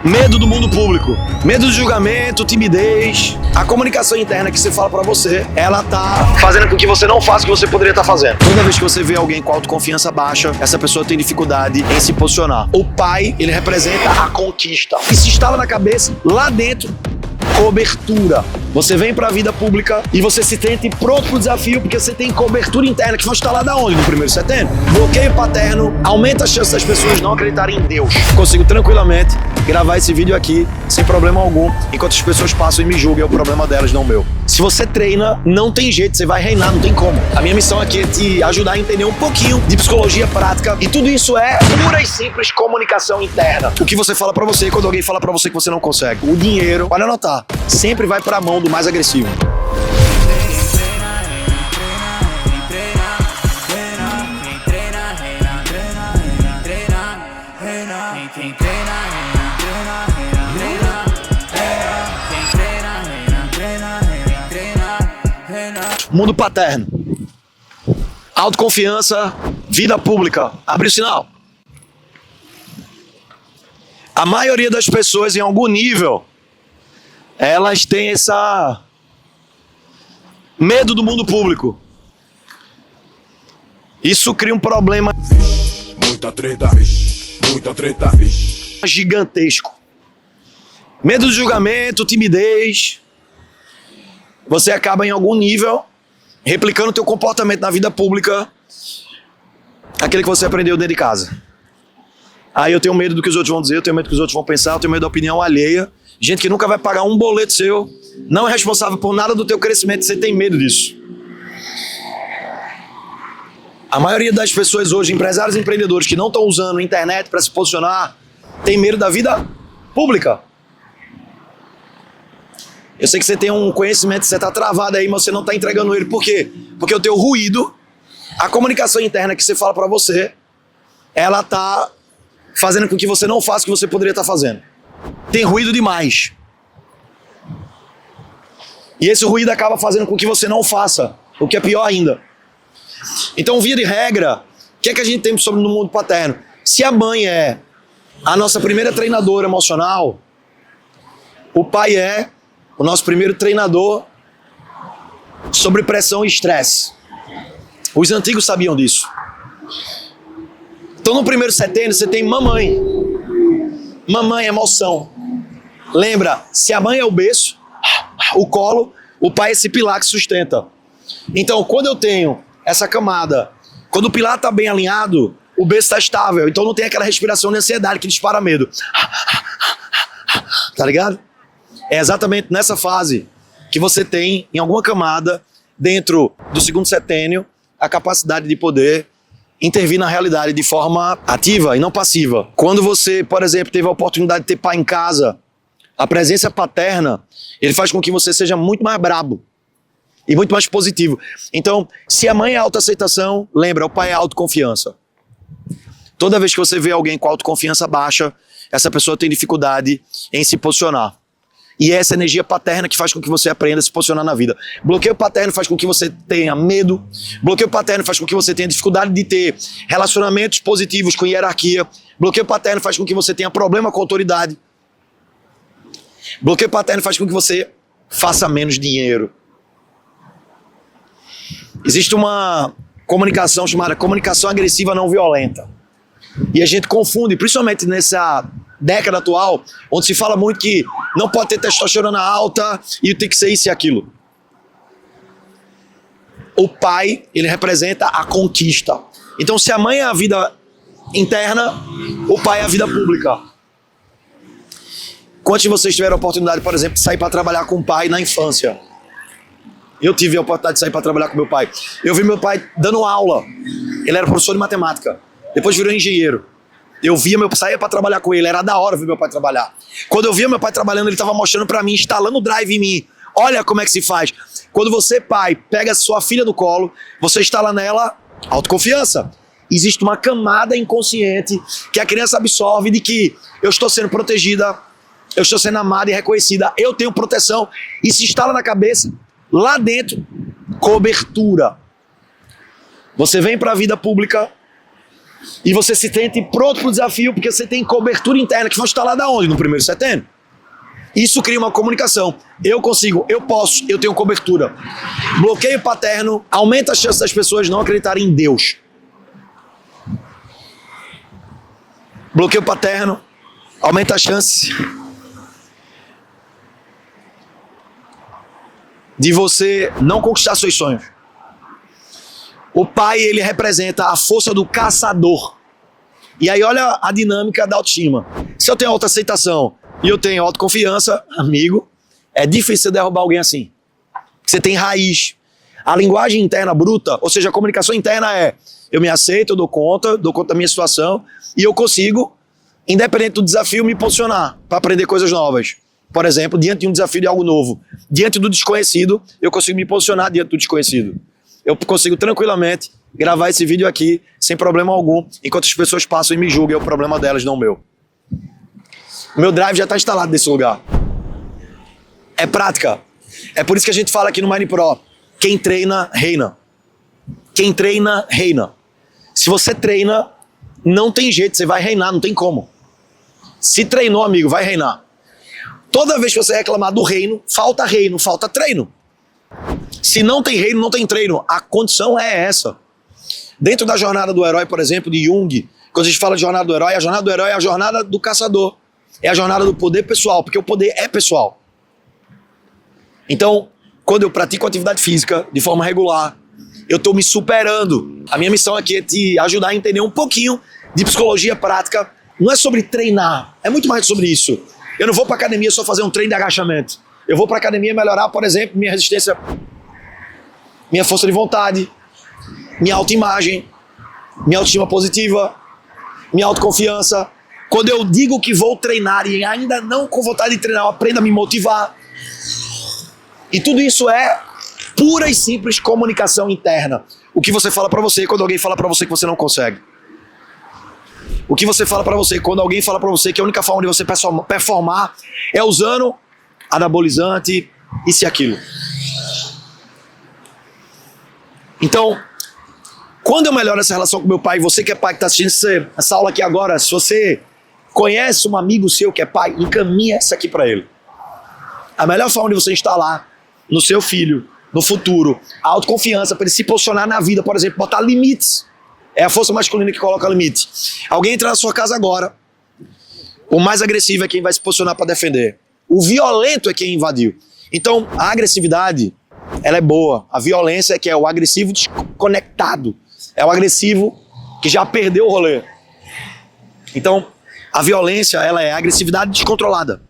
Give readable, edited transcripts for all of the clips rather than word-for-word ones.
Medo do mundo público, medo do julgamento, timidez. A comunicação interna que você fala pra você, ela tá fazendo com que você não faça o que você poderia estar fazendo. Toda vez que você vê alguém com autoconfiança baixa, essa pessoa tem dificuldade em se posicionar. O pai, ele representa a conquista. E se instala na cabeça, lá dentro, cobertura. Você vem pra vida pública e você se sente pronto pro desafio porque você tem cobertura interna que foi instalada onde? No 1º de setembro. Bloqueio paterno aumenta a chance das pessoas não acreditarem em Deus. Consigo tranquilamente gravar esse vídeo aqui sem problema algum, enquanto as pessoas passam e me julgam, é o problema delas, não o meu. Se você treina, não tem jeito, você vai reinar, não tem como. A minha missão aqui é te ajudar a entender um pouquinho de psicologia prática e tudo isso é pura e simples comunicação interna. O que você fala pra você quando alguém fala pra você que você não consegue. O dinheiro, pode anotar, sempre vai pra mão do mais agressivo. Mundo paterno, autoconfiança, vida pública. Abre o sinal. A maioria das pessoas, em algum nível, elas têm essa medo do mundo público. Isso cria um problema gigantesco. Medo do julgamento, timidez. Você acaba em algum nível replicando o teu comportamento na vida pública, aquele que você aprendeu dentro de casa. Aí eu tenho medo do que os outros vão dizer, eu tenho medo do que os outros vão pensar, eu tenho medo da opinião alheia. Gente que nunca vai pagar um boleto seu, não é responsável por nada do teu crescimento, você tem medo disso. A maioria das pessoas hoje, empresários e empreendedores que não estão usando a internet para se posicionar, tem medo da vida pública. Eu sei que você tem um conhecimento, você está travado aí, mas você não está entregando ele. Por quê? Porque o teu ruído, a comunicação interna que você fala para você, ela está fazendo com que você não faça o que você poderia estar fazendo. Tem ruído demais. E esse ruído acaba fazendo com que você não faça, o que é pior ainda. Então, via de regra, o que é que a gente tem sobre no mundo paterno? Se a mãe é a nossa primeira treinadora emocional, o pai é o nosso primeiro treinador sobre pressão e estresse. Os antigos sabiam disso. Então no 1º de setembro você tem mamãe. Mamãe é emoção. Lembra, se a mãe é o berço, o colo, o pai é esse pilar que sustenta. Então quando eu tenho essa camada, quando o pilar está bem alinhado, o berço está estável. Então não tem aquela respiração de ansiedade que dispara medo. Tá ligado? É exatamente nessa fase que você tem, em alguma camada, dentro do 2º setênio, a capacidade de poder intervir na realidade de forma ativa e não passiva. Quando você, por exemplo, teve a oportunidade de ter pai em casa, a presença paterna, ele faz com que você seja muito mais brabo e muito mais positivo. Então, se a mãe é autoaceitação, lembra, o pai é autoconfiança. Toda vez que você vê alguém com autoconfiança baixa, essa pessoa tem dificuldade em se posicionar. E é essa energia paterna que faz com que você aprenda a se posicionar na vida. Bloqueio paterno faz com que você tenha medo. Bloqueio paterno faz com que você tenha dificuldade de ter relacionamentos positivos com hierarquia. Bloqueio paterno faz com que você tenha problema com autoridade. Bloqueio paterno faz com que você faça menos dinheiro. Existe uma comunicação chamada comunicação agressiva não violenta. E a gente confunde, principalmente nessa década atual, onde se fala muito que não pode ter testosterona alta e tem que ser isso e aquilo. O pai, ele representa a conquista. Então, se a mãe é a vida interna, o pai é a vida pública. Quantos de vocês tiveram a oportunidade, por exemplo, de sair para trabalhar com o pai na infância? Eu tive a oportunidade de sair para trabalhar com meu pai. Eu vi meu pai dando aula. Ele era professor de matemática. Depois virou engenheiro. Eu via meu pai, saía para trabalhar com ele, era da hora ver meu pai trabalhar. Quando eu via meu pai trabalhando, ele estava mostrando para mim, instalando o drive em mim. Olha como é que se faz. Quando você, pai, pega sua filha no colo, você instala nela autoconfiança. Existe uma camada inconsciente que a criança absorve de que eu estou sendo protegida, eu estou sendo amada e reconhecida, eu tenho proteção, e se instala na cabeça, lá dentro, cobertura. Você vem para a vida pública E você se sente pronto para o desafio porque você tem cobertura interna que foi instalada onde? No primeiro setembro. Isso cria uma comunicação. Eu consigo, eu posso, eu tenho cobertura. Bloqueio paterno aumenta a chance das pessoas não acreditarem em Deus. Bloqueio paterno aumenta a chance de você não conquistar seus sonhos. O pai, ele representa a força do caçador. E aí olha a dinâmica da autoestima. Se eu tenho autoaceitação e eu tenho autoconfiança, amigo, é difícil derrubar alguém assim. Você tem raiz. A linguagem interna bruta, ou seja, a comunicação interna é: eu me aceito, eu dou conta da minha situação e eu consigo, independente do desafio, me posicionar para aprender coisas novas. Por exemplo, diante de um desafio de algo novo, diante do desconhecido, eu consigo me posicionar diante do desconhecido. Eu consigo tranquilamente gravar esse vídeo aqui sem problema algum, enquanto as pessoas passam e me julgam, é o problema delas, não o meu. O meu drive já está instalado nesse lugar. É prática. É por isso que a gente fala aqui no Mind Pro: quem treina, reina. Quem treina, reina. Se você treina, não tem jeito, você vai reinar, não tem como. Se treinou, amigo, vai reinar. Toda vez que você reclamar do reino, falta treino. Se não tem reino, não tem treino. A condição é essa. Dentro da jornada do herói, por exemplo, de Jung, quando a gente fala de jornada do herói, a jornada do herói é a jornada do caçador. É a jornada do poder pessoal, porque o poder é pessoal. Então, quando eu pratico atividade física de forma regular, eu estou me superando. A minha missão aqui é te ajudar a entender um pouquinho de psicologia prática. Não é sobre treinar, é muito mais sobre isso. Eu não vou para academia só fazer um treino de agachamento. Eu vou para academia melhorar, por exemplo, minha resistência, minha força de vontade, minha autoimagem, minha autoestima positiva, minha autoconfiança. Quando eu digo que vou treinar e ainda não com vontade de treinar, eu aprendo a me motivar. E tudo isso é pura e simples comunicação interna. O que você fala para você quando alguém fala para você que você não consegue. O que você fala para você quando alguém fala para você que a única forma de você performar é usando anabolizante, isso e aquilo. Então, quando eu melhoro essa relação com meu pai, você que é pai que está assistindo essa aula aqui agora, se você conhece um amigo seu que é pai, encaminha essa aqui para ele. A melhor forma de você instalar no seu filho, no futuro, a autoconfiança para ele se posicionar na vida, por exemplo, botar limites. É a força masculina que coloca limite. Alguém entra na sua casa agora, o mais agressivo é quem vai se posicionar para defender. O violento é quem invadiu. Então, a agressividade, ela é boa. A violência é que é o agressivo desconectado. É o agressivo que já perdeu o rolê. Então, a violência, ela é a agressividade descontrolada.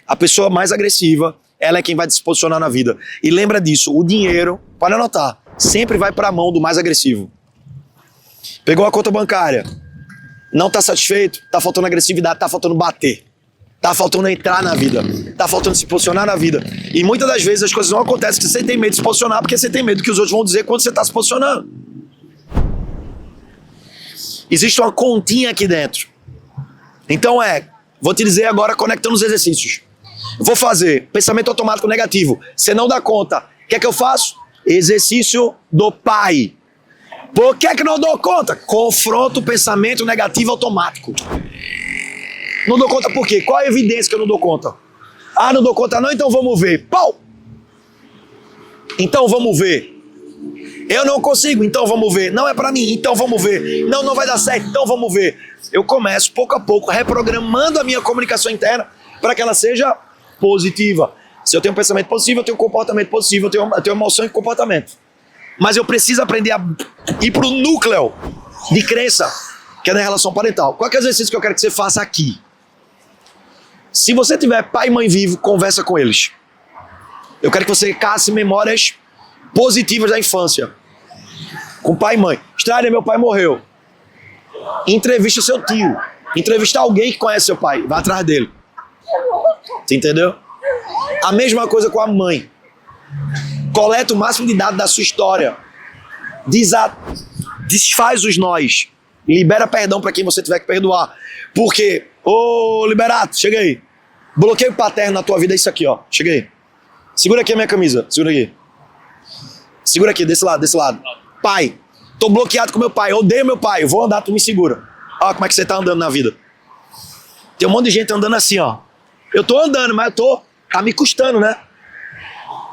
A pessoa mais agressiva, ela é quem vai se posicionar na vida. E lembra disso, o dinheiro, pode anotar, sempre vai para a mão do mais agressivo. Pegou a conta bancária, não está satisfeito, está faltando agressividade, está faltando bater. Tá faltando entrar na vida, tá faltando se posicionar na vida. E muitas das vezes as coisas não acontecem porque você tem medo de se posicionar, porque você tem medo que os outros vão dizer quando você está se posicionando. Existe uma continha aqui dentro. Então vou te dizer agora conectando os exercícios. Vou fazer pensamento automático negativo. Você não dá conta. O que é que eu faço? Exercício do pai. Por que é que não dou conta? Confronto o pensamento negativo automático. Não dou conta por quê? Qual a evidência que eu não dou conta? Ah, não dou conta não? Então vamos ver. Pau! Então vamos ver. Eu não consigo, então vamos ver. Não é pra mim, então vamos ver. Não, não vai dar certo, então vamos ver. Eu começo pouco a pouco reprogramando a minha comunicação interna para que ela seja positiva. Se eu tenho um pensamento positivo, eu tenho um comportamento positivo, eu tenho emoção e comportamento. Mas eu preciso aprender a ir pro núcleo de crença, que é na relação parental. Qual é o exercício que eu quero que você faça aqui? Se você tiver pai e mãe vivo, conversa com eles. Eu quero que você casse memórias positivas da infância. Com pai e mãe. Estrada, meu pai morreu. Entrevista seu tio. Entrevista alguém que conhece seu pai. Vai atrás dele. Você entendeu? A mesma coisa com a mãe. Coleta o máximo de dados da sua história. Desfaz os nós. Libera perdão para quem você tiver que perdoar. Porque, ô Liberato, chega aí. Bloqueio paterno na tua vida é isso aqui, ó. Chega aí. Segura aqui a minha camisa. Segura aqui. Segura aqui, desse lado, desse lado. Pai, Tô bloqueado com meu pai, eu odeio meu pai, eu vou andar, tu me segura. Olha como é que você tá andando na vida. Tem um monte de gente andando assim, ó. Eu tô andando, mas tá me custando, né?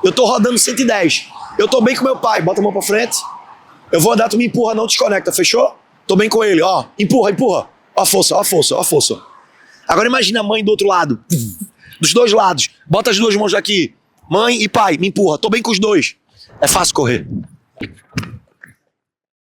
Eu tô rodando 110. Eu tô bem com meu pai, bota a mão pra frente. Eu vou andar, tu me empurra, não desconecta, fechou? Tô bem com ele, ó. Empurra, empurra. Ó a força, ó a força, ó a força. Agora imagina a mãe do outro lado. Dos dois lados. Bota as duas mãos aqui. Mãe e pai, me empurra. Tô bem com os dois. É fácil correr.